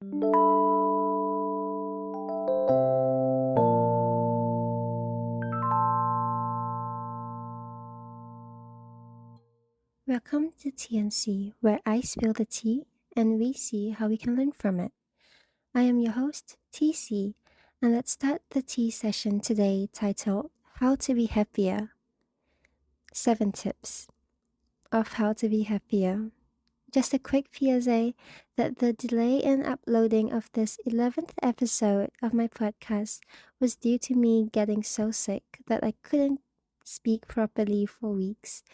Welcome to TNC, where I spill the tea and we see how we can learn from it. I am your host, TeaSea, and let's start the tea session today titled How to Be Happier. 7 Tips of How to Be Happier. Just a quick PSA that the delay in uploading of this 11th episode of my podcast was due to me getting so sick that I couldn't speak properly for weeks.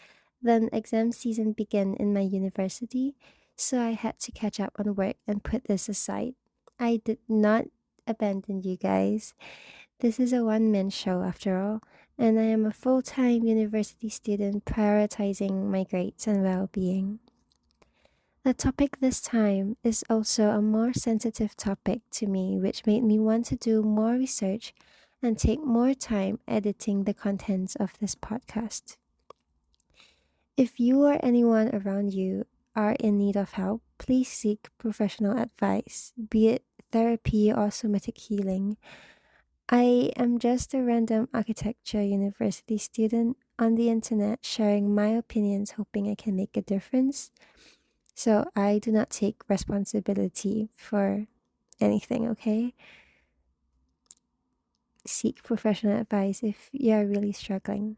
Then exam season began in my university, so I had to catch up on work and put this aside. I did not abandon you guys. This is a one-man show after all, and I am a full-time university student prioritizing my grades and well-being. The topic this time is also a more sensitive topic to me, which made me want to do more research and take more time editing the contents of this podcast. If you or anyone around you are in need of help, please seek professional advice, be it therapy or somatic healing. I am just a random architecture university student on the internet sharing my opinions, hoping I can make a difference. So I do not take responsibility for anything, okay? Seek professional advice if you are really struggling.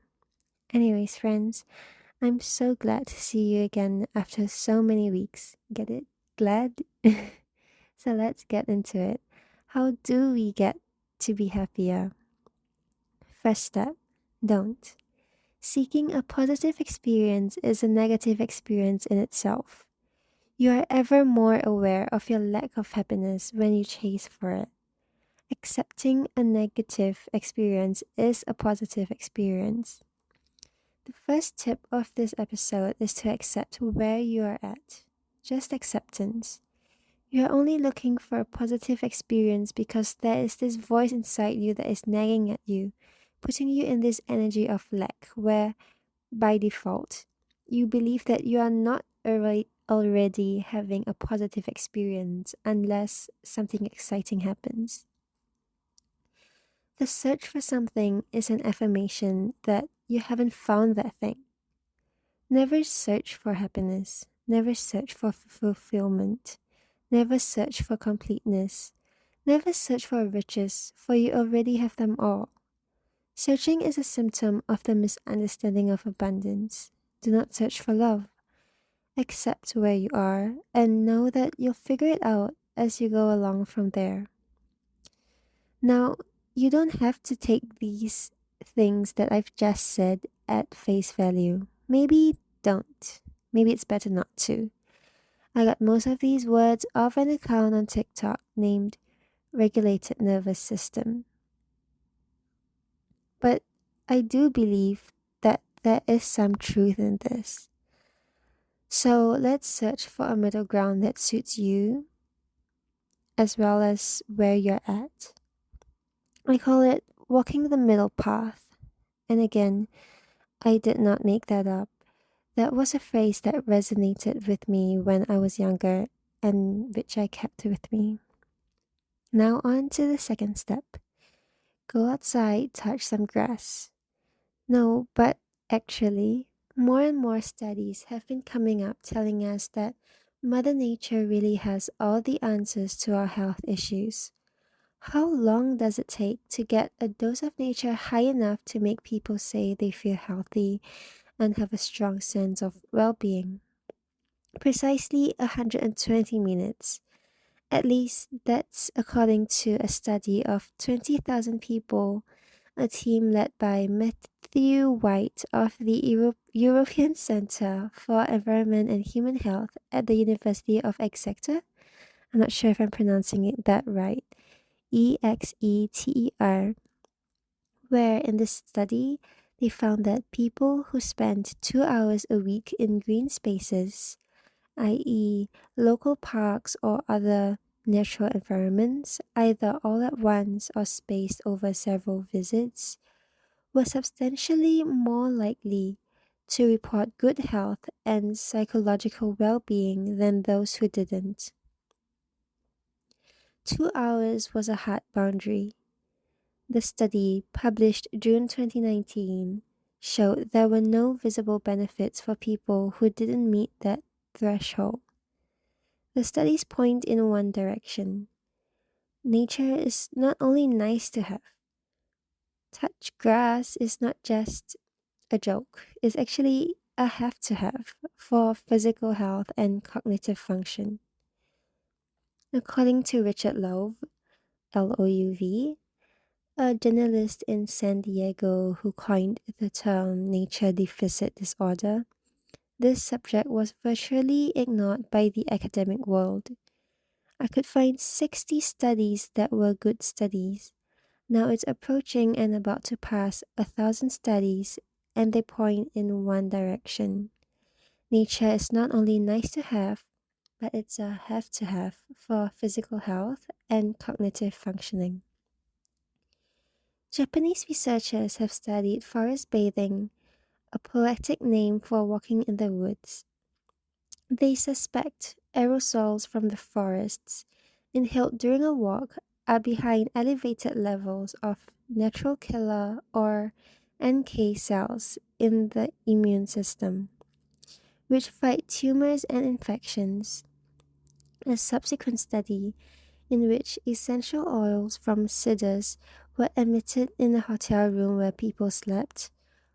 Anyways, friends, I'm so glad to see you again after so many weeks. Get it? Glad? So let's get into it. How do we get to be happier? First step, don't. Seeking a positive experience is a negative experience in itself. You are ever more aware of your lack of happiness when you chase for it. Accepting a negative experience is a positive experience. The first tip of this episode is to accept where you are at. Just acceptance. You are only looking for a positive experience because there is this voice inside you that is nagging at you, putting you in this energy of lack where, by default, you believe that you are not already having a positive experience unless something exciting happens. The search for something is an affirmation that you haven't found that thing. Never search for happiness. Never search for fulfillment. Never search for completeness. Never search for riches, for you already have them all. Searching is a symptom of the misunderstanding of abundance. Do not search for love. Accept where you are and know that you'll figure it out as you go along from there. Now, you don't have to take these things that I've just said at face value. Maybe don't. Maybe it's better not to. I got most of these words off an account on TikTok named Regulated Nervous System. But I do believe that there is some truth in this. So let's search for a middle ground that suits you as well as where you're at. I call it walking the middle path. And again, I did not make that up. That was a phrase that resonated with me when I was younger and which I kept with me. Now on to the second step. Go outside, touch some grass. No, but actually, more and more studies have been coming up telling us that Mother Nature really has all the answers to our health issues. How long does it take to get a dose of nature high enough to make people say they feel healthy and have a strong sense of well-being? Precisely 120 minutes. At least that's according to a study of 20,000 people, a team led by Matthew White of the European Centre for Environment and Human Health at the University of Exeter. I'm not sure if I'm pronouncing it that right. EXETER, where in this study, they found that people who spend 2 hours a week in green spaces, i.e., local parks or other natural environments, either all at once or spaced over several visits, were substantially more likely to report good health and psychological well being than those who didn't. 2 hours was a hard boundary. The study, published June 2019, showed there were no visible benefits for people who didn't meet that threshold. The studies point in one direction. Nature is not only nice to have, touch grass is not just a joke, it's actually a have to have for physical health and cognitive function. According to Richard Louv, Louv, a journalist in San Diego who coined the term nature deficit disorder, this subject was virtually ignored by the academic world. I could find 60 studies that were good studies. Now it's approaching and about to pass 1,000 studies, and they point in one direction. Nature is not only nice to have, but it's a have to have for physical health and cognitive functioning. Japanese researchers have studied forest bathing, a poetic name for walking in the woods. They suspect aerosols from the forests inhaled during a walk are behind elevated levels of natural killer or NK cells in the immune system, which fight tumors and infections. A subsequent study in which essential oils from cedars were emitted in a hotel room where people slept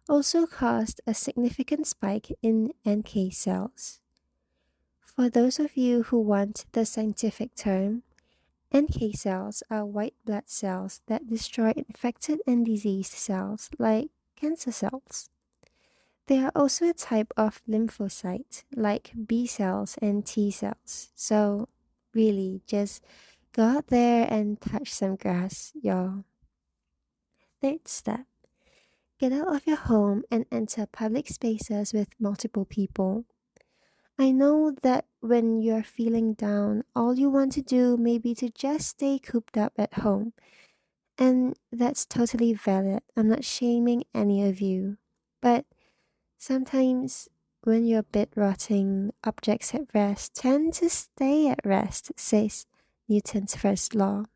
also caused a significant spike in NK cells. For those of you who want the scientific term, NK cells are white blood cells that destroy infected and diseased cells like cancer cells. They are also a type of lymphocyte like B cells and T cells. So, really, just go out there and touch some grass, y'all. Third step, get out of your home and enter public spaces with multiple people. I know that when you're feeling down, all you want to do may be to just stay cooped up at home. And that's totally valid. I'm not shaming any of you. But sometimes when you're bed rotting, objects at rest tend to stay at rest, says Newton's first law.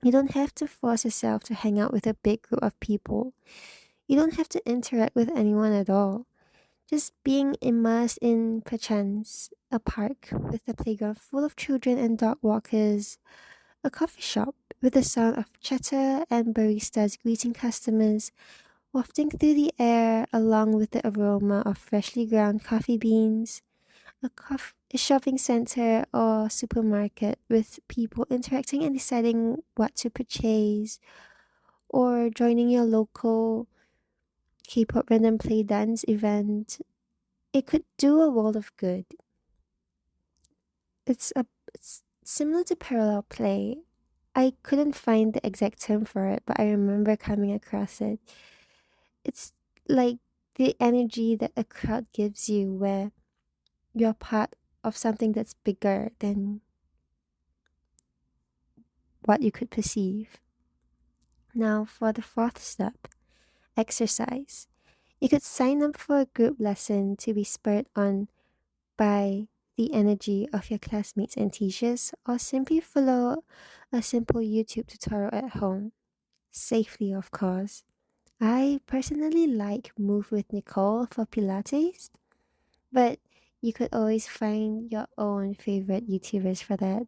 You don't have to force yourself to hang out with a big group of people. You don't have to interact with anyone at all. Just being immersed in, perchance, a park with a playground full of children and dog walkers, a coffee shop with the sound of chatter and baristas greeting customers, wafting through the air along with the aroma of freshly ground coffee beans, a shopping center or supermarket with people interacting and deciding what to purchase, or joining your local K-pop random play dance event. It could do a world of good. It's similar to parallel play. I couldn't find the exact term for it, but I remember coming across it. It's like the energy that a crowd gives you where you're part of something that's bigger than what you could perceive. Now, for the fourth step, exercise. You could sign up for a group lesson to be spurred on by the energy of your classmates and teachers, or simply follow a simple YouTube tutorial at home. Safely, of course. I personally like Move with Nicole for Pilates, but you could always find your own favorite YouTubers for that.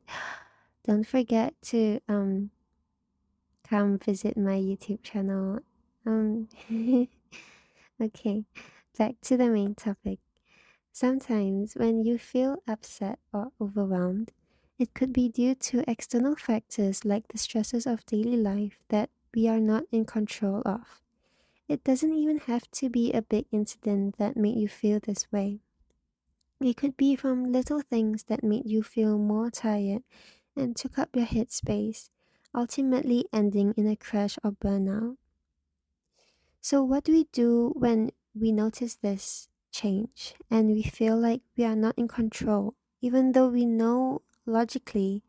Don't forget to come visit my YouTube channel. Um okay, back to the main topic. Sometimes when you feel upset or overwhelmed, it could be due to external factors like the stresses of daily life that we are not in control of. It doesn't even have to be a big incident that made you feel this way. It could be from little things that made you feel more tired and took up your headspace, ultimately ending in a crash or burnout. So, what do we do when we notice this change and we feel like we are not in control, even though we know logically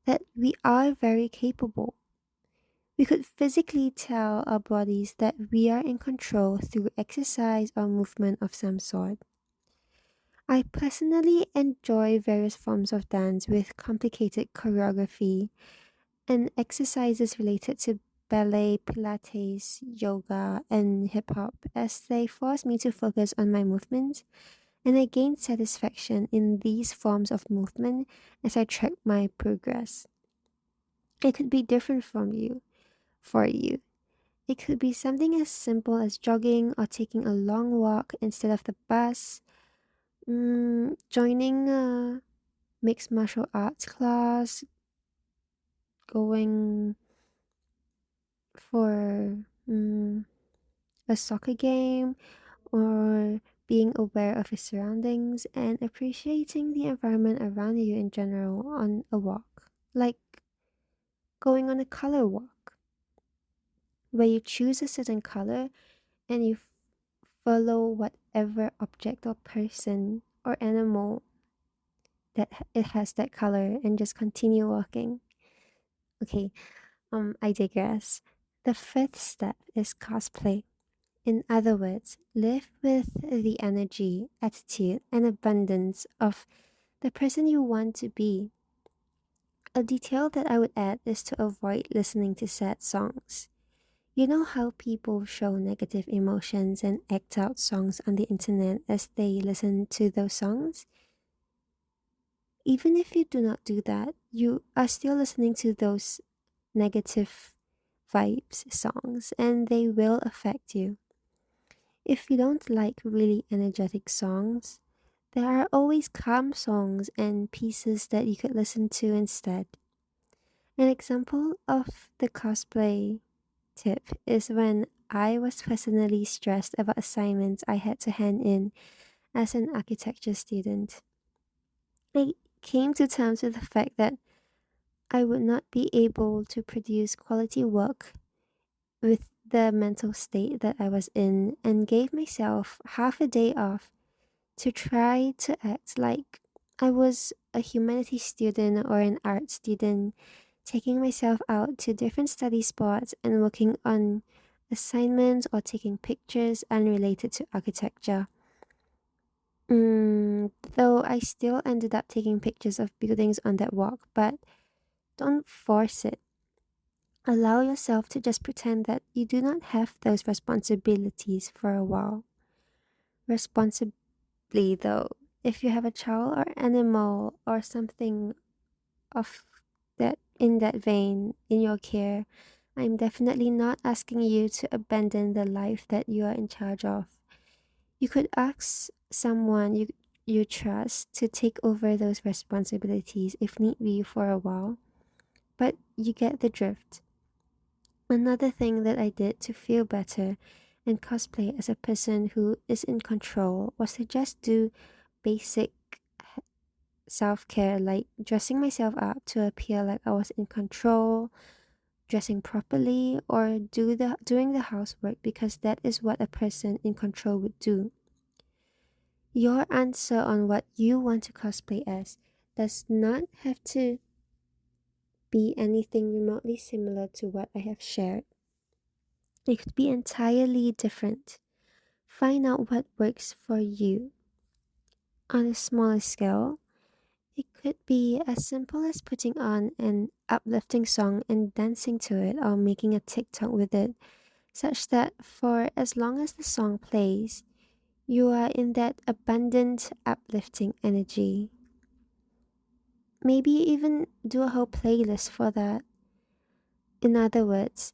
that we are very capable? We could physically tell our bodies that we are in control through exercise or movement of some sort. I personally enjoy various forms of dance with complicated choreography and exercises related to ballet, pilates, yoga, and hip hop as they force me to focus on my movements, and I gain satisfaction in these forms of movement as I track my progress. It could be different from you, for you. It could be something as simple as jogging or taking a long walk instead of the bus, joining a mixed martial arts class, going for a soccer game, or being aware of your surroundings and appreciating the environment around you in general on a walk. Like going on a color walk, where you choose a certain color and you follow whatever object or person or animal that it has that color and just continue walking. Okay, I digress. The fifth step is cosplay. In other words, live with the energy, attitude, and abundance of the person you want to be. A detail that I would add is to avoid listening to sad songs. You know how people show negative emotions and act out songs on the internet as they listen to those songs? Even if you do not do that, you are still listening to those negative vibes songs and they will affect you. If you don't like really energetic songs, there are always calm songs and pieces that you could listen to instead. An example of the cosplay tip is when I was personally stressed about assignments I had to hand in as an architecture student. I came to terms with the fact that I would not be able to produce quality work with the mental state that I was in and gave myself half a day off to try to act like I was a humanities student or an art student, taking myself out to different study spots and working on assignments or taking pictures unrelated to architecture. Though I still ended up taking pictures of buildings on that walk, but don't force it. Allow yourself to just pretend that you do not have those responsibilities for a while. Responsibly, though, if you have a child or animal or something of that in that vein in your care, I'm definitely not asking you to abandon the life that you are in charge of. You could ask someone you trust to take over those responsibilities if need be for a while, but you get the drift. Another thing that I did to feel better and cosplay as a person who is in control was to just do basic self care, like dressing myself up to appear like I was in control, dressing properly, or doing the housework because that is what a person in control would do. Your answer on what you want to cosplay as does not have to be anything remotely similar to what I have shared. It could be entirely different. Find out what works for you. On a smaller scale, it could be as simple as putting on an uplifting song and dancing to it or making a TikTok with it, such that for as long as the song plays, you are in that abundant, uplifting energy. Maybe even do a whole playlist for that. In other words,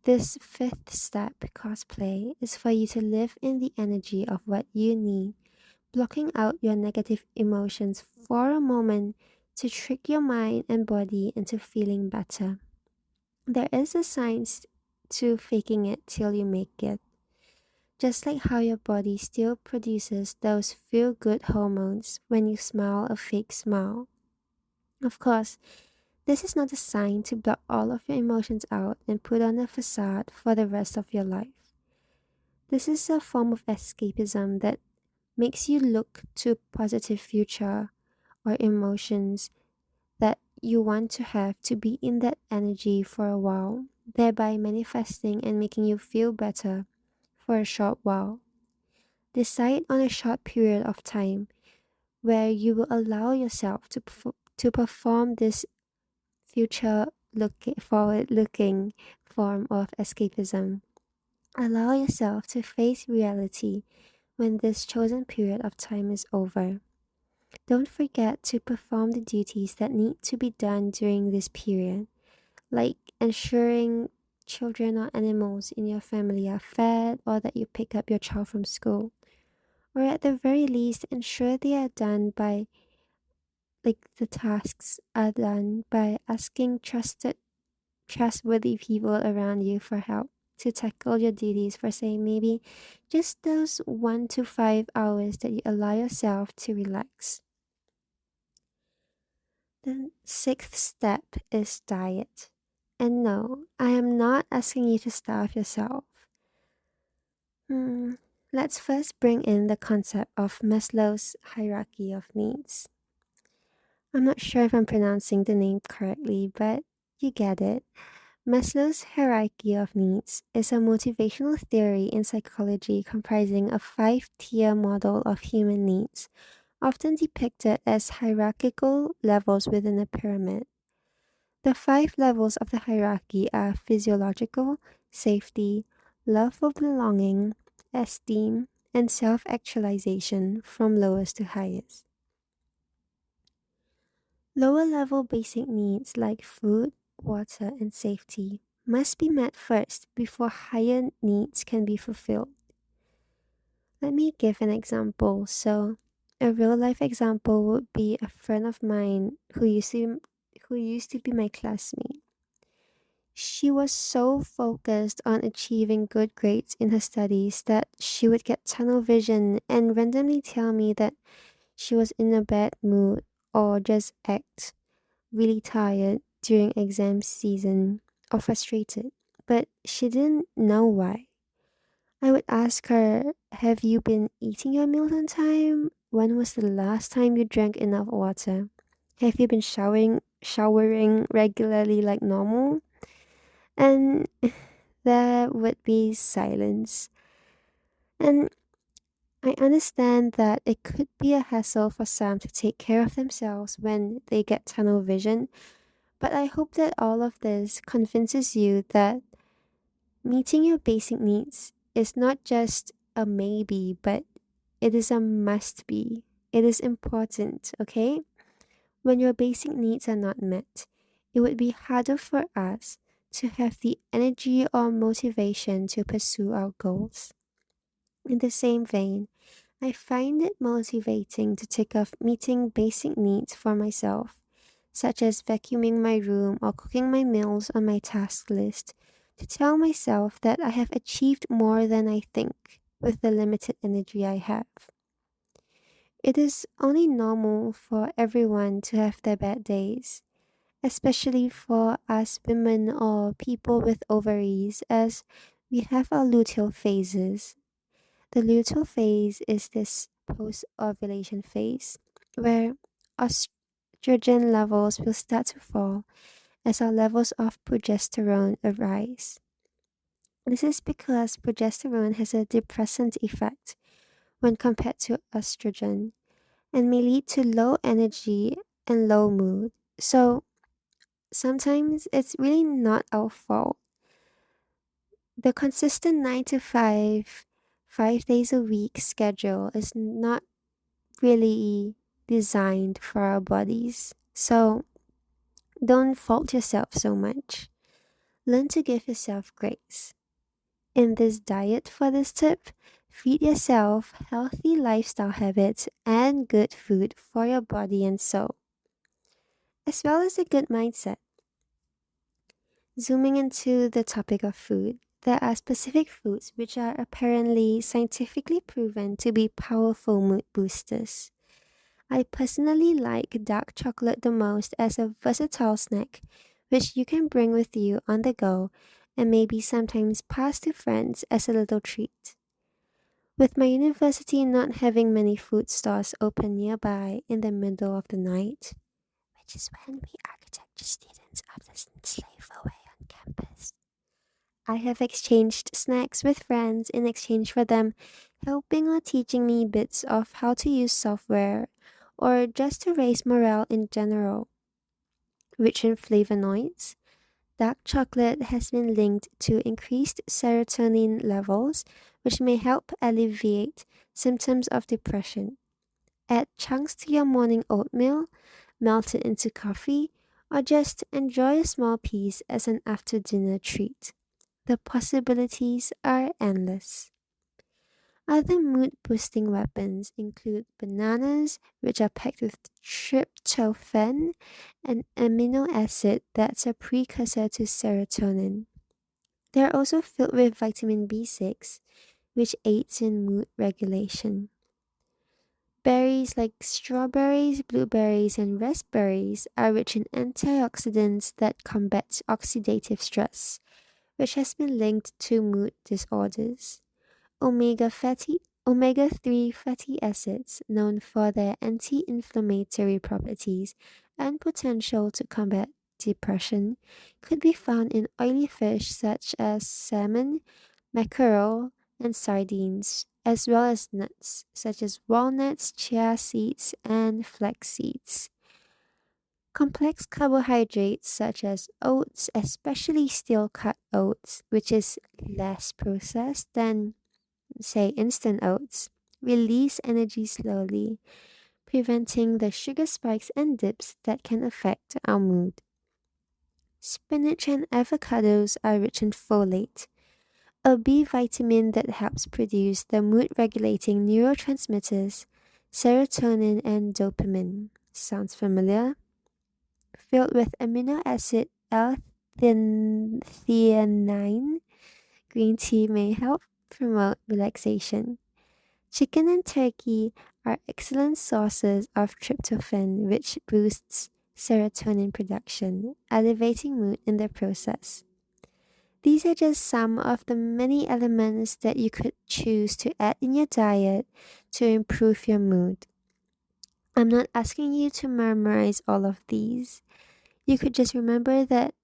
this fifth step, cosplay, is for you to live in the energy of what you need, blocking out your negative emotions for a moment to trick your mind and body into feeling better. There is a science to faking it till you make it. Just like how your body still produces those feel good hormones when you smile a fake smile. Of course, this is not a sign to block all of your emotions out and put on a facade for the rest of your life. This is a form of escapism that makes you look to a positive future or emotions that you want to have to be in that energy for a while, thereby manifesting and making you feel better for a short while. Decide on a short period of time where you will allow yourself to perform this future looking forward looking form of escapism. Allow yourself to face reality when this chosen period of time is over. Don't forget to perform the duties that need to be done during this period, like ensuring children or animals in your family are fed or that you pick up your child from school. Or at the very least, ensure they are done by, like, the tasks are done by asking trustworthy people around you for help to tackle your duties for, say, maybe just those 1 to 5 hours that you allow yourself to relax. The sixth step is diet. And no, I am not asking you to starve yourself. Hmm. Let's first bring in the concept of Maslow's hierarchy of needs. I'm not sure if I'm pronouncing the name correctly, but you get it. Maslow's hierarchy of needs is a motivational theory in psychology comprising a five-tier model of human needs, often depicted as hierarchical levels within a pyramid. The five levels of the hierarchy are physiological, safety, love for belonging, esteem, and self actualization from lowest to highest. Lower level basic needs like food, water, and safety must be met first before higher needs can be fulfilled. Let me give an example. So, a real life example would be a friend of mine who used to be my classmate. She was so focused on achieving good grades in her studies that she would get tunnel vision and randomly tell me that she was in a bad mood or just act really tired during exam season or frustrated, but she didn't know why. I would ask her, have you been eating your meals on time? When was the last time you drank enough water? Have you been showering regularly like normal? And there would be silence. And I understand that it could be a hassle for some to take care of themselves when they get tunnel vision, but I hope that all of this convinces you that meeting your basic needs is not just a maybe, but it is a must be. It is important, okay? When your basic needs are not met, it would be harder for us to have the energy or motivation to pursue our goals. In the same vein, I find it motivating to tick off meeting basic needs for myself, such as vacuuming my room or cooking my meals on my task list, to tell myself that I have achieved more than I think with the limited energy I have. It is only normal for everyone to have their bad days, especially for us women or people with ovaries, as we have our luteal phases. The luteal phase is this post ovulation phase where estrogen levels will start to fall as our levels of progesterone arise. This is because progesterone has a depressant effect when compared to estrogen and may lead to low energy and low mood. So sometimes it's really not our fault. The consistent 9 to 5, 5 days a week schedule is not really designed for our bodies. So don't fault yourself so much. Learn to give yourself grace. In this diet for this tip, feed yourself healthy lifestyle habits and good food for your body and soul, as well as a good mindset. Zooming into the topic of food, there are specific foods which are apparently scientifically proven to be powerful mood boosters. I personally like dark chocolate the most as a versatile snack, which you can bring with you on the go and maybe sometimes pass to friends as a little treat. With my university not having many food stores open nearby in the middle of the night, which is when we architecture students often slave away on campus, I have exchanged snacks with friends in exchange for them helping or teaching me bits of how to use software or just to raise morale in general. Rich in flavonoids, dark chocolate has been linked to increased serotonin levels, which may help alleviate symptoms of depression. Add chunks to your morning oatmeal, melt it into coffee, or just enjoy a small piece as an after dinner treat. The possibilities are endless. Other mood boosting weapons include bananas, which are packed with tryptophan, an amino acid that's a precursor to serotonin. They're also filled with vitamin B6, which aids in mood regulation. Berries like strawberries, blueberries, and raspberries are rich in antioxidants that combat oxidative stress, which has been linked to mood disorders. Omega 3 fatty acids, known for their anti inflammatory properties and potential to combat depression, could be found in oily fish such as salmon, mackerel, and sardines, as well as nuts such as walnuts, chia seeds, and flax seeds. Complex carbohydrates such as oats, especially steel cut oats, which is less processed than, say, instant oats, release energy slowly, preventing the sugar spikes and dips that can affect our mood. Spinach and avocados are rich in folate, a B vitamin that helps produce the mood regulating neurotransmitters serotonin and dopamine. Sounds familiar? Filled with amino acid L-theanine, green tea may help promote relaxation. Chicken and turkey are excellent sources of tryptophan, which boosts serotonin production, elevating mood in the process. These are just some of the many elements that you could choose to add in your diet to improve your mood. I'm not asking you to memorize all of these. You could just remember that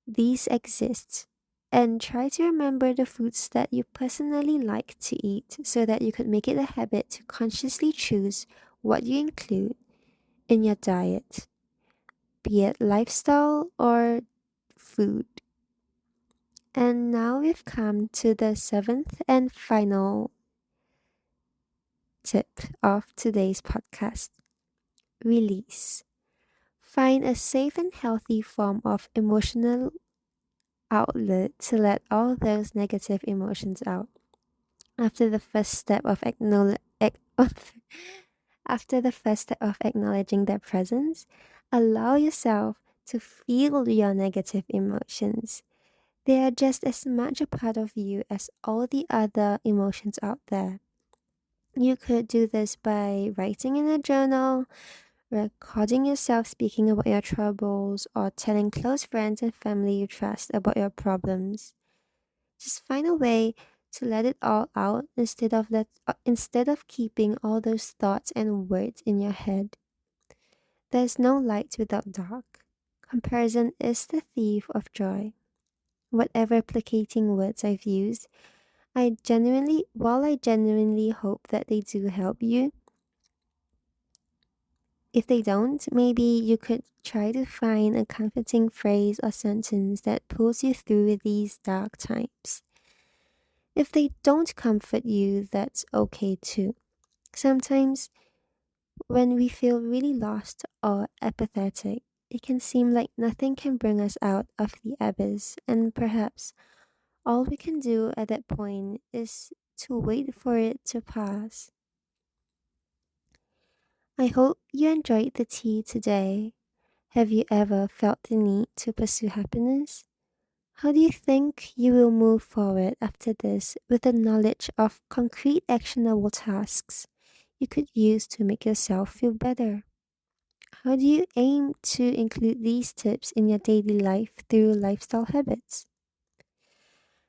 these exist and try to remember the foods that you personally like to eat so that you could make it a habit to consciously choose what you include in your diet, be it lifestyle or food. And now we've come to the seventh and final tip of today's podcast: release. Find a safe and healthy form of emotional outlet to let all those negative emotions out. After the first step of after the first step of acknowledging their presence, allow yourself to feel your negative emotions. They are just as much a part of you as all the other emotions out there. You could do this by writing in a journal, recording yourself speaking about your troubles, or telling close friends and family you trust about your problems. Just find a way to let it all out instead of keeping all those thoughts and words in your head. There's no light without dark. Comparison is the thief of joy. Whatever placating words I've used, while I genuinely hope that they do help you, if they don't, maybe you could try to find a comforting phrase or sentence that pulls you through these dark times. If they don't comfort you, that's okay too. Sometimes, when we feel really lost or apathetic, it can seem like nothing can bring us out of the abyss, and perhaps all we can do at that point is to wait for it to pass. I hope you enjoyed the tea today. Have you ever felt the need to pursue happiness? How do you think you will move forward after this with the knowledge of concrete actionable tasks you could use to make yourself feel better? How do you aim to include these tips in your daily life through lifestyle habits?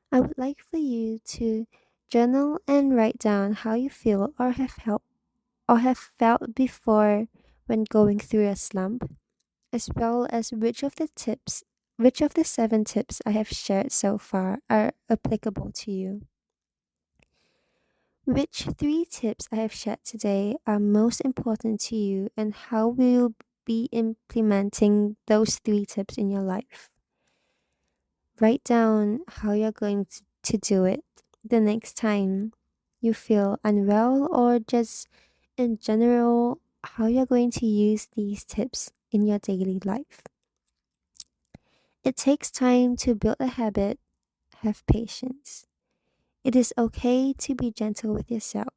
I would like for you to journal and write down how you feel or have felt before when going through a slump, as well as which of the seven tips I have shared so far are applicable to you. Which three tips I have shared today are most important to you, and how will you be implementing those three tips in your life? Write down how you're going to do it the next time you feel unwell, or just in general, how you're going to use these tips in your daily life. It takes time to build a habit. Have patience. It is okay to be gentle with yourself.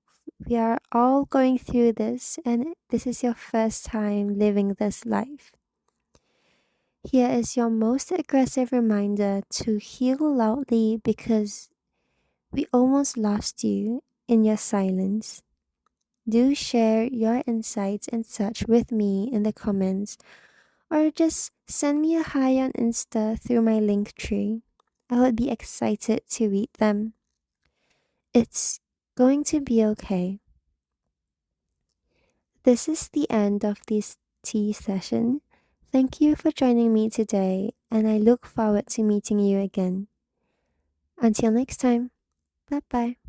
We are all going through this, and this is your first time living this life. Here is your most aggressive reminder to heal loudly, because we almost lost you in your silence. Do share your insights and such with me in the comments, or just send me a hi on Insta through my link tree. I would be excited to read them. It's going to be okay. This is the end of this tea session. Thank you for joining me today, and I look forward to meeting you again. Until next time, bye bye.